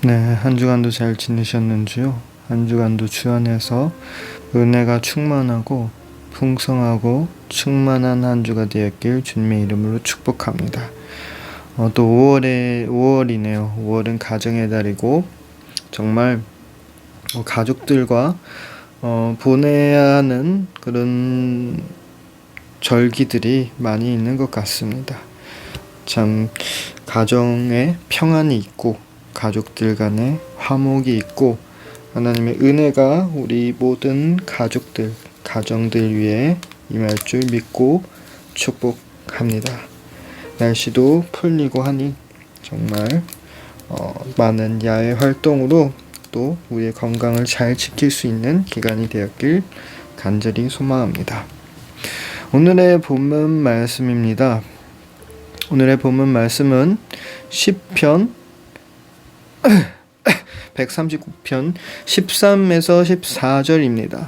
네, 한 주간도 잘 지내셨는지요? 한 주간도 주 안에서 은혜가 충만하고 풍성하고 충만한 한 주가 되었길 주님의 이름으로 축복합니다. 또 5월이네요. 5월은 가정의 달이고 정말 가족들과 보내야 하는 그런 절기들이 많이 있는 것 같습니다. 참 가정에 평안이 있고 가족들 간에 화목이 있고 하나님의 은혜가 우리 모든 가족들, 가정들 위해 임할 줄 믿고 축복합니다. 날씨도 풀리고 하니 정말 많은 야외 활동으로 또 우리의 건강을 잘 지킬 수 있는 기간이 되었길 간절히 소망합니다. 오늘의 본문 말씀입니다. 오늘의 본문 말씀은 시편 139편 13에서 14절입니다.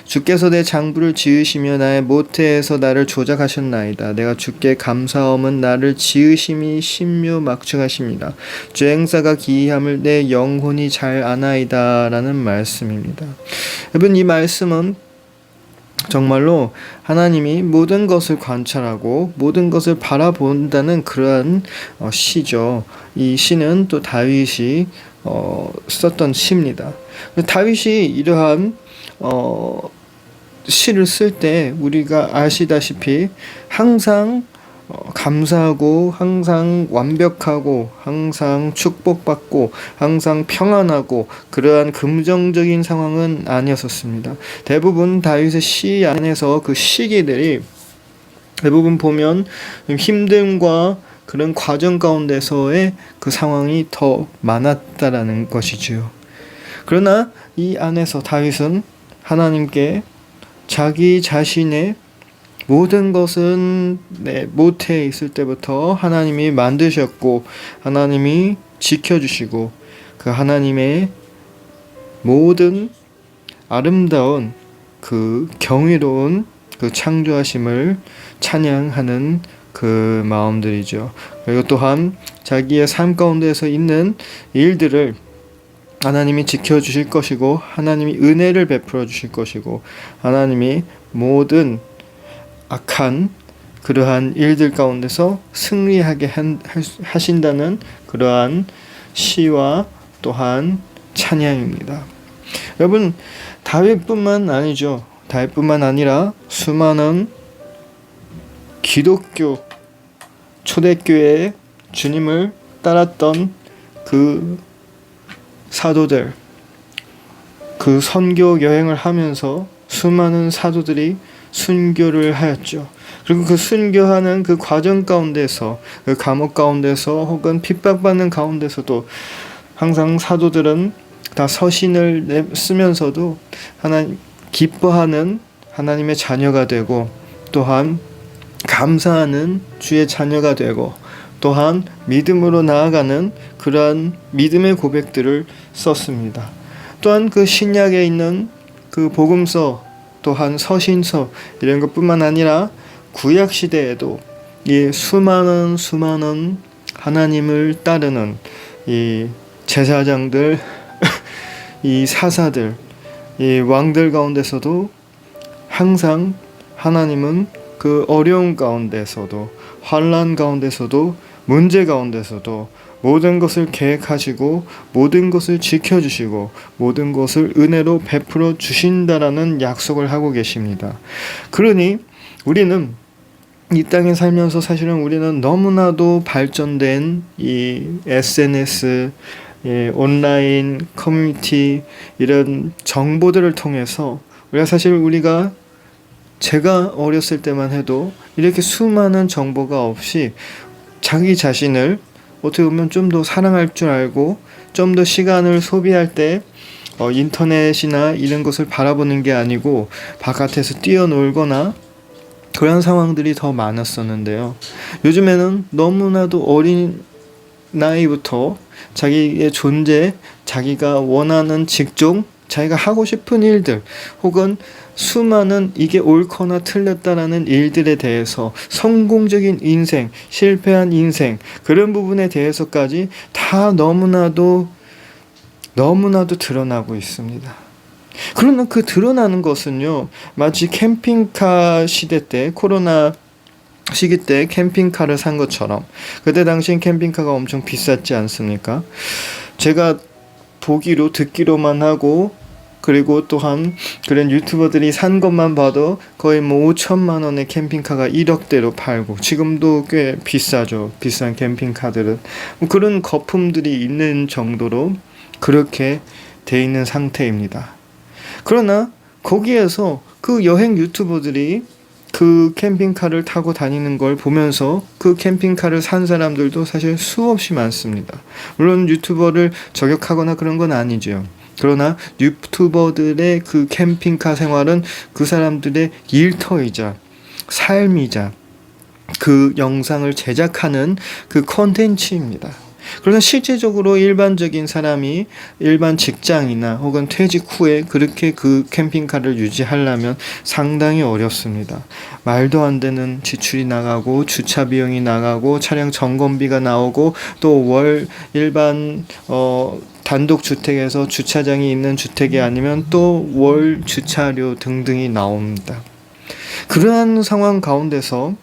주께서 내 장부를 지으시며 나의 모태에서 나를 조작하셨나이다. 내가 주께 감사함은 나를 지으심이 신묘막중하십니다. 주 행사가 기이함을 내 영혼이 잘 아나이다 라는 말씀입니다. 여러분, 이 말씀은 정말로 하나님이 모든 것을 관찰하고 모든 것을 바라본다는 그러한 시죠. 이 시는 또 다윗이 썼던 시입니다. 다윗이 이러한 시를 쓸 때 우리가 아시다시피 항상 감사하고 항상 완벽하고 항상 축복받고 항상 평안하고 그러한 긍정적인 상황은 아니었었습니다. 대부분 다윗의 시 안에서 그 시기들이 대부분 보면 힘듦과 그런 과정 가운데서의 그 상황이 더 많았다라는 것이지요. 그러나 이 안에서 다윗은 하나님께 자기 자신의 모든 것은 모태에 있을 때부터 하나님이 만드셨고 하나님이 지켜주시고 그 하나님의 모든 아름다운 그 경이로운 그 창조하심을 찬양하는 그 마음들이죠. 그리고 또한 자기의 삶 가운데서 있는 일들을 하나님이 지켜주실 것이고 하나님이 은혜를 베풀어 주실 것이고 하나님이 모든 악한 그러한 일들 가운데서 승리하게 하신다는 그러한 시와 또한 찬양입니다. 여러분, 다윗뿐만 아니죠. 다윗뿐만 아니라 수많은 기독교 초대교회에 주님을 따랐던 그 사도들, 그 선교 여행을 하면서 수많은 사도들이 순교를 하였죠. 그리고 그 순교하는 그 과정 가운데서 그 감옥 가운데서 혹은 핍박받는 가운데서도 항상 사도들은 다 서신을 쓰면서도 하나님 기뻐하는 하나님의 자녀가 되고 또한 감사하는 주의 자녀가 되고 또한 믿음으로 나아가는 그러한 믿음의 고백들을 썼습니다. 또한 그 신약에 있는 그 복음서 또한 서신서 이런 것뿐만 아니라 구약 시대에도 이 수많은 하나님을 따르는 이 제사장들, 이 사사들, 이 왕들 가운데서도 항상 하나님은 그 어려움 가운데서도 환난 가운데서도 문제 가운데서도 모든 것을 계획하시고 모든 것을 지켜주시고 모든 것을 은혜로 베풀어 주신다라는 약속을 하고 계십니다. 그러니 우리는 이 땅에 살면서 사실은 우리는 너무나도 발전된 이 SNS, 온라인 커뮤니티 이런 정보들을 통해서 우리가 제가 어렸을 때만 해도 이렇게 수많은 정보가 없이 자기 자신을 어떻게 보면 좀 더 사랑할 줄 알고 좀 더 시간을 소비할 때 인터넷이나 이런 것을 바라보는 게 아니고 바깥에서 뛰어놀거나 그런 상황들이 더 많았었는데요. 요즘에는 너무나도 어린 나이부터 자기의 존재, 자기가 원하는 직종, 자기가 하고 싶은 일들 혹은 수많은 이게 옳거나 틀렸다라는 일들에 대해서 성공적인 인생, 실패한 인생 그런 부분에 대해서까지 다 너무나도 너무나도 드러나고 있습니다. 그러나 그 드러나는 것은요, 마치 캠핑카 시대 때, 코로나 시기 때 캠핑카를 산 것처럼, 그때 당시엔 캠핑카가 엄청 비쌌지 않습니까? 제가 보기로 듣기로만 하고, 그리고 또한 그런 유튜버들이 산 것만 봐도 거의 뭐 5천만 원의 캠핑카가 1억대로 팔고, 지금도 꽤 비싸죠. 비싼 캠핑카들은 뭐 그런 거품들이 있는 정도로 그렇게 돼 있는 상태입니다. 그러나 거기에서 그 여행 유튜버들이 그 캠핑카를 타고 다니는 걸 보면서 그 캠핑카를 산 사람들도 사실 수없이 많습니다. 물론 유튜버를 저격하거나 그런 건 아니죠. 그러나 유튜버들의 그 캠핑카 생활은 그 사람들의 일터이자 삶이자 그 영상을 제작하는 그 콘텐츠입니다. 그러나 실제적으로 일반적인 사람이 일반 직장이나 혹은 퇴직 후에 그렇게 그 캠핑카를 유지하려면 상당히 어렵습니다. 말도 안 되는 지출이 나가고, 주차 비용이 나가고, 차량 점검비가 나오고, 또 월 일반 단독주택에서 주차장이 있는 주택이 아니면 또 월 주차료 등등이 나옵니다. 그러한 상황 가운데서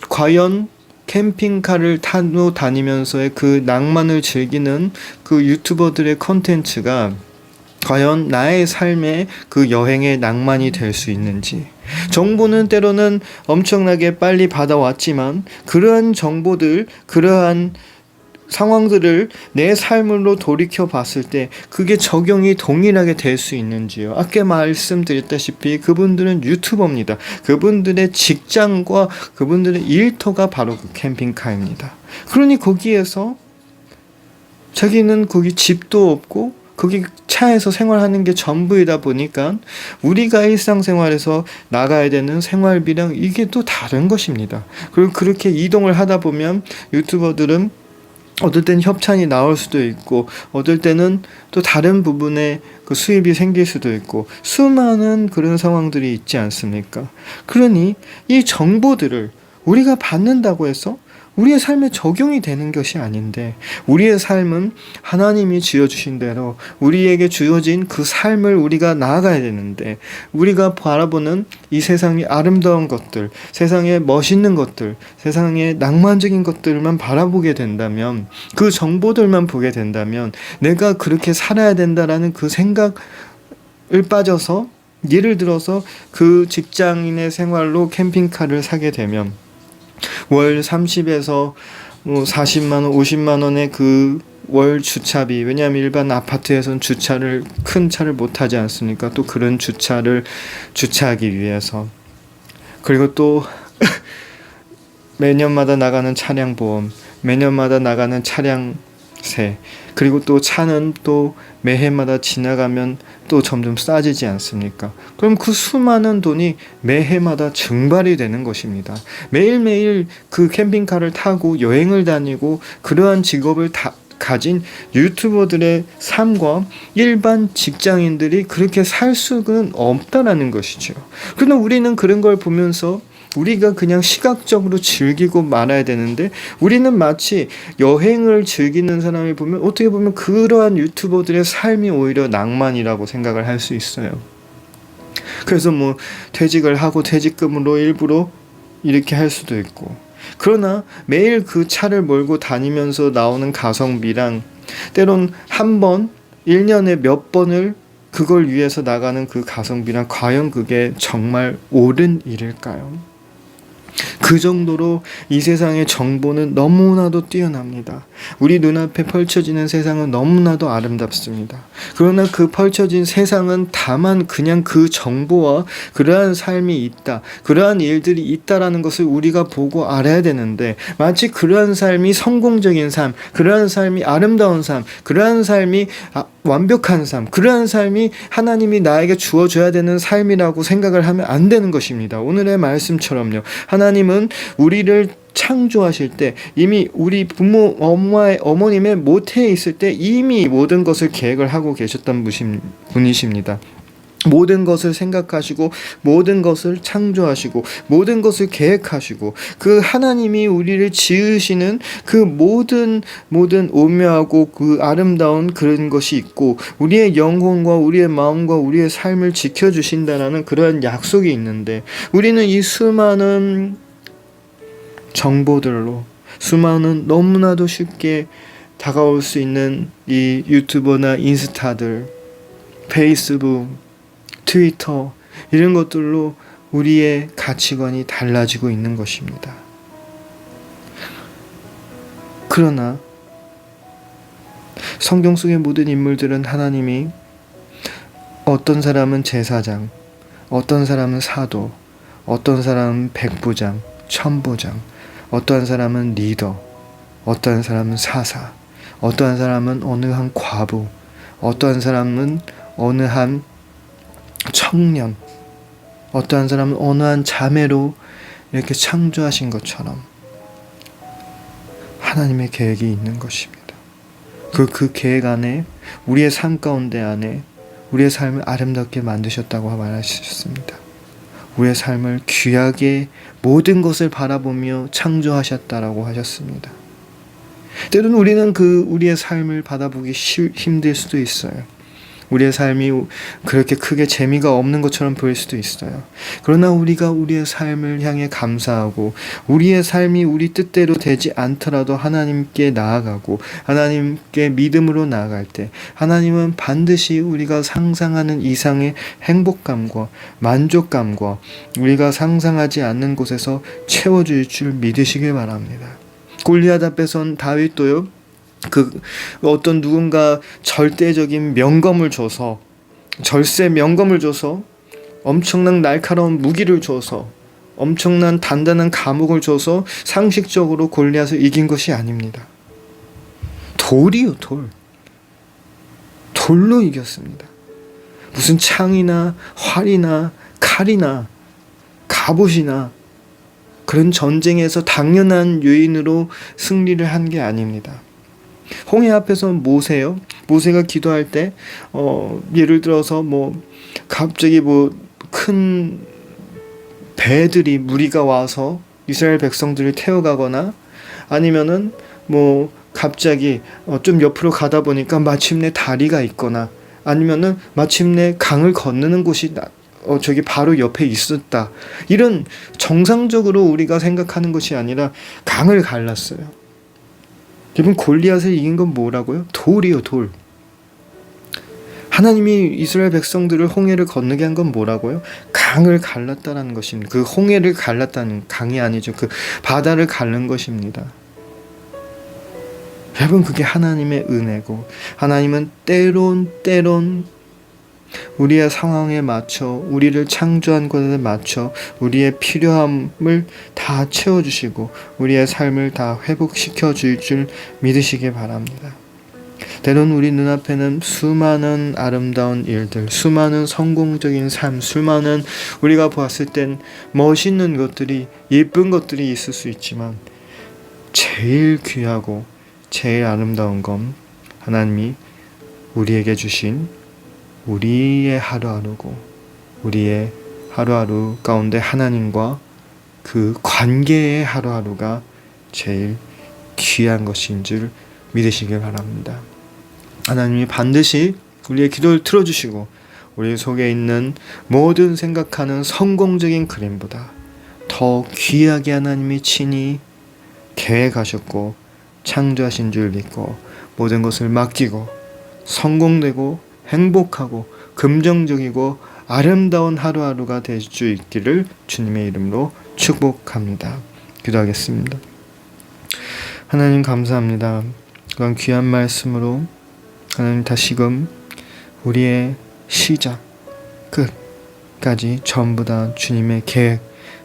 과연 캠핑카를 타고 다니면서의 그 낭만을 즐기는 그 유튜버들의 콘텐츠가 과연 나의 삶의 그 여행의 낭만이 될 수 있는지. 정보는 때로는 엄청나게 빨리 받아왔지만, 그러한 정보들, 그러한 상황들을 내 삶으로 돌이켜 봤을 때 그게 적용이 동일하게 될 수 있는지요. 아까 말씀드렸다시피 그분들은 유튜버입니다. 그분들의 직장과 그분들의 일터가 바로 그 캠핑카입니다. 그러니 거기에서 자기는 거기 집도 없고 거기 차에서 생활하는 게 전부이다 보니까 우리가 일상생활에서 나가야 되는 생활비랑 이게 또 다른 것입니다. 그리고 그렇게 이동을 하다 보면 유튜버들은 어떨 때는 협찬이 나올 수도 있고, 어떨 때는 또 다른 부분에 그 수입이 생길 수도 있고, 수많은 그런 상황들이 있지 않습니까? 그러니 이 정보들을 우리가 받는다고 해서 우리의 삶에 적용이 되는 것이 아닌데, 우리의 삶은 하나님이 지어주신 대로 우리에게 주어진 그 삶을 우리가 나아가야 되는데, 우리가 바라보는 이 세상의 아름다운 것들, 세상의 멋있는 것들, 세상의 낭만적인 것들만 바라보게 된다면, 그 정보들만 보게 된다면 내가 그렇게 살아야 된다라는 그 생각을 빠져서, 예를 들어서 그 직장인의 생활로 캠핑카를 사게 되면 월 30에서 40만 원, 50만 원의 그 월 주차비, 왜냐하면 일반 아파트에서는 큰 차를 못 하지 않습니까? 또 그런 주차를 주차하기 위해서, 그리고 또 매년마다 나가는 차량 보험, 매년마다 나가는 차량세, 그리고 또 차는 또 매해마다 지나가면 또 점점 싸지지 않습니까? 그럼 그 수많은 돈이 매해마다 증발이 되는 것입니다. 매일매일 그 캠핑카를 타고 여행을 다니고 그러한 직업을 가진 유튜버들의 삶과 일반 직장인들이 그렇게 살 수는 없다라는 것이죠. 그러나 우리는 그런 걸 보면서 우리가 그냥 시각적으로 즐기고 말아야 되는데, 우리는 마치 여행을 즐기는 사람을 보면 어떻게 보면 그러한 유튜버들의 삶이 오히려 낭만이라고 생각을 할 수 있어요. 그래서 뭐 퇴직을 하고 퇴직금으로 일부러 이렇게 할 수도 있고, 그러나 매일 그 차를 몰고 다니면서 나오는 가성비랑 때론 한 번, 1년에 몇 번을 그걸 위해서 나가는 그 가성비랑 과연 그게 정말 옳은 일일까요? 그 정도로 이 세상의 정보는 너무나도 뛰어납니다. 우리 눈앞에 펼쳐지는 세상은 너무나도 아름답습니다. 그러나 그 펼쳐진 세상은 다만 그냥 그 정보와 그러한 삶이 있다, 그러한 일들이 있다라는 것을 우리가 보고 알아야 되는데, 마치 그러한 삶이 성공적인 삶, 그러한 삶이 아름다운 삶, 그러한 삶이 완벽한 삶, 그러한 삶이 하나님이 나에게 주어줘야 되는 삶이라고 생각을 하면 안 되는 것입니다. 오늘의 말씀처럼요, 하나님은 우리를 창조하실 때 이미 우리 부모 어머님의 모태에 있을 때 이미 모든 것을 계획을 하고 계셨던 분이십니다. 모든 것을 생각하시고 모든 것을 창조하시고 모든 것을 계획하시고 그 하나님이 우리를 지으시는 그 모든 오묘하고 그 아름다운 그런 것이 있고 우리의 영혼과 우리의 마음과 우리의 삶을 지켜주신다라는 그러한 약속이 있는데 우리는 이 수많은 정보들로 수많은 너무나도 쉽게 다가올 수 있는 이 유튜버나 인스타들, 페이스북, 트위터 이런 것들로 우리의 가치관이 달라지고 있는 것입니다. 그러나 성경 속의 모든 인물들은 하나님이 어떤 사람은 제사장, 어떤 사람은 사도, 어떤 사람은 백부장, 천부장, 어떠한 사람은 리더, 어떠한 사람은 사사, 어떠한 사람은 어느 한 과부, 어떠한 사람은 어느 한 청년, 어떠한 사람은 어느 한 자매로 이렇게 창조하신 것처럼 하나님의 계획이 있는 것입니다. 그 계획 안에 우리의 삶 가운데 안에 우리의 삶을 아름답게 만드셨다고 말하셨습니다. 우리의 삶을 귀하게 모든 것을 바라보며 창조하셨다라고 하셨습니다. 때로는 우리는 우리의 삶을 바라보기 힘들 수도 있어요. 우리의 삶이 그렇게 크게 재미가 없는 것처럼 보일 수도 있어요. 그러나 우리가 우리의 삶을 향해 감사하고 우리의 삶이 우리 뜻대로 되지 않더라도 하나님께 나아가고 하나님께 믿음으로 나아갈 때 하나님은 반드시 우리가 상상하는 이상의 행복감과 만족감과 우리가 상상하지 않는 곳에서 채워줄 줄 믿으시길 바랍니다. 골리앗 앞에 선 다윗도요. 어떤 누군가 절대적인 명검을 줘서 절세 명검을 줘서 엄청난 날카로운 무기를 줘서 엄청난 단단한 감옥을 줘서 상식적으로 골리앗을 이긴 것이 아닙니다. 돌이요, 돌로 이겼습니다. 무슨 창이나 활이나 칼이나 갑옷이나 그런 전쟁에서 당연한 요인으로 승리를 한 게 아닙니다. 홍해 앞에서 모세가 기도할 때 예를 들어서 갑자기 큰 배들이 무리가 와서 이스라엘 백성들을 태워가거나 아니면은 갑자기 좀 옆으로 가다 보니까 마침내 다리가 있거나 아니면은 마침내 강을 건너는 곳이 저기 바로 옆에 있었다. 이런 정상적으로 우리가 생각하는 것이 아니라 강을 갈랐어요. 여러분 골리앗을 이긴 건 뭐라고요? 돌이요, 돌. 하나님이 이스라엘 백성들을 홍해를 건너게 한 건 뭐라고요? 강을 갈랐다라는 것입니다. 그 홍해를 갈랐다는 강이 아니죠. 그 바다를 갈른 것입니다. 여러분 그게 하나님의 은혜고 하나님은 때론 우리의 상황에 맞춰 우리를 창조한 것에 맞춰 우리의 필요함을 다 채워주시고 우리의 삶을 다 회복시켜 줄 줄 믿으시기 바랍니다. 때론 우리 눈앞에는 수많은 아름다운 일들, 수많은 성공적인 삶, 수많은 우리가 보았을 땐 멋있는 것들이 예쁜 것들이 있을 수 있지만 제일 귀하고 제일 아름다운 건 하나님이 우리에게 주신 우리의 하루하루고 우리의 하루하루 가운데 하나님과 그 관계의 하루하루가 제일 귀한 것인 줄 믿으시길 바랍니다. 하나님이 반드시 우리의 기도를 들어주시고 우리 속에 있는 모든 생각하는 성공적인 그림보다 더 귀하게 하나님이 친히 계획하셨고 창조하신 줄 믿고 모든 것을 맡기고 성공되고 행복하고 긍정적이고 아름다운 하루하루가 될 수 있기를 주님의 이름으로 축복합니다. 기도하겠습니다. 하나님 감사합니다. 그런 귀한 말씀으로 하나님 다시금 우리의 시작 끝까지 전부 다 주님의 계획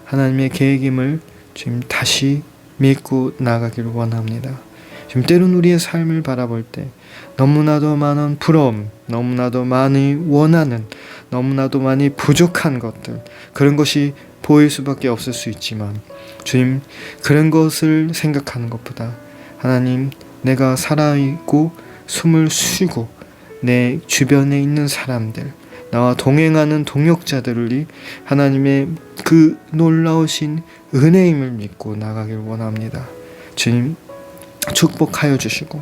하나님의 계획임을 지금 다시 믿고 나가기를 원합니다. 지금 때론 우리의 삶을 바라볼 때 너무나도 많은 부러움, 너무나도 많이 원하는, 너무나도 많이 부족한 것들 그런 것이 보일 수밖에 없을 수 있지만 주님 그런 것을 생각하는 것보다 하나님 내가 살아있고 숨을 쉬고 내 주변에 있는 사람들 나와 동행하는 동역자들이 하나님의 그 놀라우신 은혜임을 믿고 나가길 원합니다. 주님 축복하여 주시고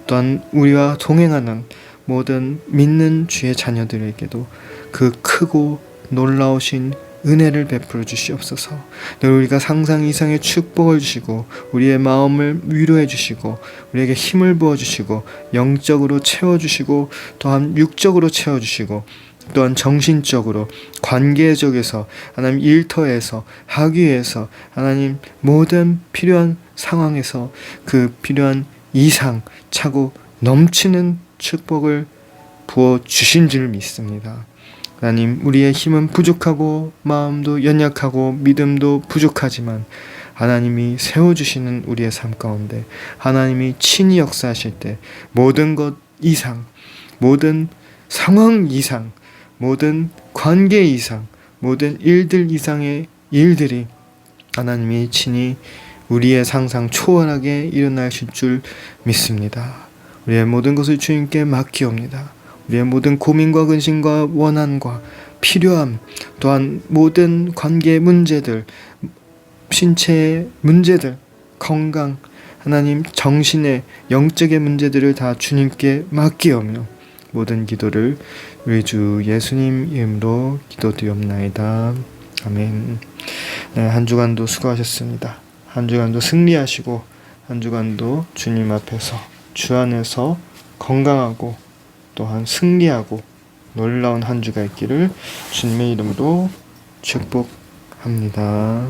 또한 우리와 동행하는 모든 믿는 주의 자녀들에게도 그 크고 놀라우신 은혜를 베풀어 주시옵소서. 늘 우리가 상상 이상의 축복을 주시고 우리의 마음을 위로해 주시고 우리에게 힘을 부어 주시고 영적으로 채워 주시고 또한 육적으로 채워 주시고 또한 정신적으로 관계적에서 하나님 일터에서 학위에서 하나님 모든 필요한 상황에서 그 필요한 이상 차고 넘치는 축복을 부어 주신 줄 믿습니다. 하나님 우리의 힘은 부족하고 마음도 연약하고 믿음도 부족하지만 하나님이 세워주시는 우리의 삶 가운데 하나님이 친히 역사하실 때 모든 것 이상 모든 상황 이상 모든 관계 이상 모든 일들 이상의 일들이 하나님이 친히 우리의 상상 초월하게 일어나실 줄 믿습니다. 우리의 모든 것을 주님께 맡기옵니다. 우리의 모든 고민과 근심과 원한과 필요함 또한 모든 관계 문제들 신체의 문제들 건강 하나님 정신의 영적의 문제들을 다 주님께 맡기오며 모든 기도를 우리 주 예수님 이름으로 기도드리옵나이다. 아멘. 네, 한 주간도 수고하셨습니다. 한 주간도 승리하시고 한 주간도 주님 앞에서 주 안에서 건강하고 또한 승리하고 놀라운 한 주가 있기를 주님의 이름으로 축복합니다.